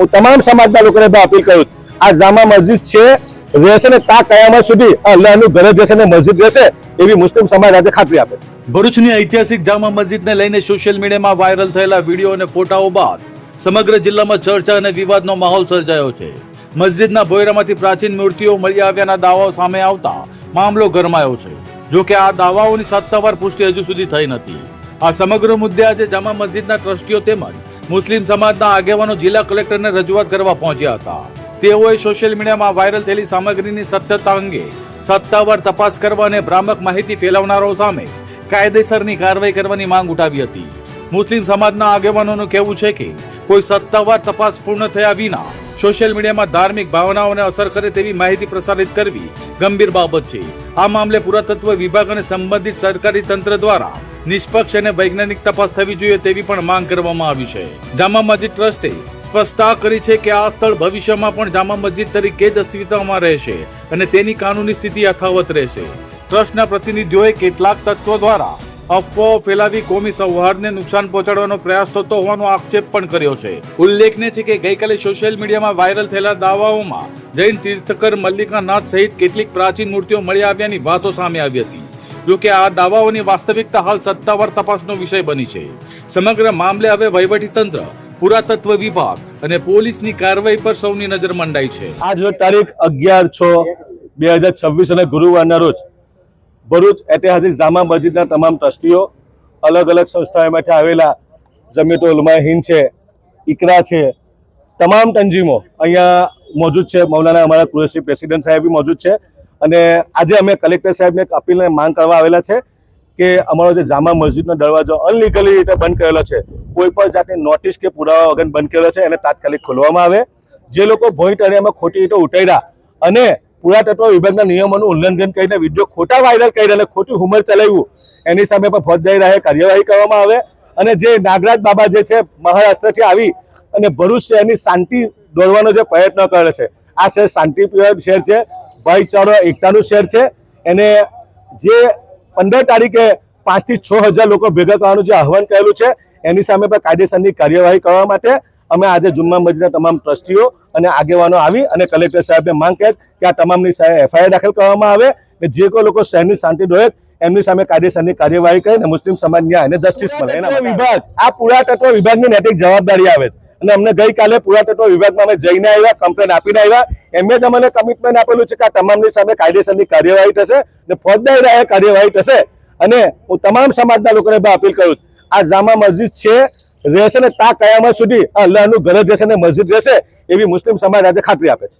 હું તમામ સમાજના લોકોને અપીલ કરું આ જામા મસ્જિદ છે રહેશે ને તા કયામત સુધી અલ્લાહનું ઘર જ રહેશે ને મસ્જિદ રહેશે એવી મુસ્લિમ સમાજ આજે ખાતરી આપે છે। ભરૂચની ઐતિહાસિક જામા મસ્જિદને લઈને સોશિયલ મીડિયામાં વાયરલ થયેલા વિડીયો અને ફોટાઓ બાદ સમગ્ર જિલ્લામાં ચર્ચા અને વિવાદનો માહોલ સર્જાયો છે। મસ્જિદના ભોયરામાંથી પ્રાચીન મૂર્તિઓ મળી આવ્યાના દાવાઓ સામે આવતા મામલો ગરમાયો છે। જો કે આ દાવાઓની સત્તાવાર પુષ્ટિ હજુ સુધી થઈ નથી। આ સમગ્ર મુદ્દે આજે જામા મસ્જિદના ટ્રસ્ટીઓ તેમજ મુસ્લિમ સમાજના આગેવાનો જિલ્લા કલેક્ટરને રજૂઆત કરવા પહોંચ્યા હતા। તેઓએ સોશિયલ મીડિયામાં વાયરલ થયેલી સામગ્રીની સત્યતા અંગે સત્તાવાર તપાસ કરવા અને ભ્રામક માહિતી ફેલાવનારાઓ સામે કાયદેસરની કાર્યવાહી કરવાની માંગ ઉઠાવી હતી। મુસ્લિમ સમાજના આગેવાનોનું કહેવું છે કે કોઈ સત્તાવાર તપાસ પૂર્ણ થયા વિના સોશિયલ મીડિયામાં ધાર્મિક ભાવનાઓને અસર કરે તેવી માહિતી પ્રસારિત કરવી ગંભીર બાબત છે। આ મામલે પુરાતત્વ વિભાગ અને સંબંધિત સરકારી તંત્ર દ્વારા નિષ્પક્ષ અને વૈજ્ઞાનિક તપાસ થવી જોઈએ તેવી પણ માંગ કરવામાં આવી છે। જામા મસ્જિદ ટ્રસ્ટે સ્પષ્ટતા કરી છે કે આ સ્થળ ભવિષ્યમાં પણ જામા મસ્જિદ તરીકે જ અસ્તિત્વમાં રહેશે અને તેની કાનૂની સ્થિતિ યથાવત રહેશે। ટ્રસ્ટના પ્રતિનિધિઓએ કેટલાક તત્વો દ્વારા અફવાઓ ફેલાવી કોમી સૌહાર્દને નુકસાન પહોંચાડવાનો પ્રયાસ થતો હોવાનો આક્ષેપ પણ કર્યો છે। ઉલ્લેખનીય છે કે ગઈકાલે સોશિયલ મીડિયામાં વાયરલ થયેલા દાવાઓમાં જૈન તીર્થકર મલ્લિકાનાથ સહિત કેટલીક પ્રાચીન મૂર્તિઓ મળી આવ્યાની વાતો સામે આવી હતી। જો કે આ દાવાઓની વાસ્તવિકતા હાલ સત્તાવાર તપાસનો વિષય બની છે। સમગ્ર મામલે હવે વહીવટીતંત્ર, પુરાતત્વ વિભાગ અને પોલીસની કાર્યવાહી પર સૌની નજર મંડાઈ છે। આજ રોજ તારીખ 11/6/2026 અને ગુરુવારના રોજ ભરૂચ ઐતિહાસિક જામા મસ્જિદના તમામ ટ્રસ્ટીઓ, અલગ અલગ સંસ્થાઓમાંથી આવેલા જમિયતુલ ઉલમાએ હિન્દ છે, ઇકરા છે, તમામ તંજીમો અહીંયા મોજૂદ છે। મૌલાના અમારા કુરેશી પ્રેસિડેન્ટ સાહેબ બી મોજૂદ છે અને આજે અમે કલેક્ટર સાહેબને એક અપીલને માંગ કરવા આવેલા છે કે અમારો જે જામા મસ્જિદનો દરવાજો અનલીગલી રીતે બંધ કરેલો છે, કોઈ પણ જાતની નોટિસ કે પુરાવા વગર બંધ કરેલો છે, એને તાત્કાલિક ખોલવામાં આવે। જે લોકો ભોંય તળિયામાં ખોટી રીતે ઉતાર્યા અને પુરાતત્વ વિભાગના નિયમોનું ઉલ્લંઘન કરીને વિડીયો ખોટા વાયરલ કરી અને ખોટી હુમર ચલાવ્યું એની સામે પણ ફોજદારી રાહે કાર્યવાહી કરવામાં આવે। અને જે નાગરાજ બાબા જે છે મહારાષ્ટ્રથી આવી અને ભરૂચ શહેરની શાંતિ દોરવાનો જે પ્રયત્ન કરે છે, આ શહેર શાંતિપ્રિય શહેર છે, ભાઈચારો એકતાનું શહેર છે। એને જે 15 તારીખે 5 થી 6 હજાર લોકો ભેગા કરવાનું જે આહવાન કરેલું છે એની સામે પણ કાયદેસરની કાર્યવાહી કરવા માટે અમે આજે જુમ્મા મસ્જિદના તમામ ટ્રસ્ટીઓ અને આગેવાનો આવી અને કલેક્ટર સાહેબને માંગ કરી કે આ તમામની FIR દાખલ કરવામાં આવે અને જે કોઈ લોકો શહેરની શાંતિ દોરે એમની સામે કાયદેસરની કાર્યવાહી કરી અને મુસ્લિમ સમાજ ન્યાય અને જસ્ટિસ મળે। એના વિભાગ આ પુરાતત્વ વિભાગની નૈતિક જવાબદારી આવે છે અને અમને ગઈકાલે પુરાતત્વ વિભાગમાં અમે જઈને આવ્યા, કમ્પ્લેન આપીને આવ્યા। એમને જ અમને કમિટમેન્ટ આપેલું છે કે આ તમામની સામે કાયદેસરની કાર્યવાહી થશે અને ફોજદારી રાહે કાર્યવાહી થશે। અને હું તમામ સમાજના લોકોને અપીલ કરું આ જામા મસ્જિદ છે રહેશે ને તા કયામત સુધી અલ્લાહનું ઘર જ રહેશે ને મસ્જિદ રહેશે એવી મુસ્લિમ સમાજ આજે ખાતરી આપે છે।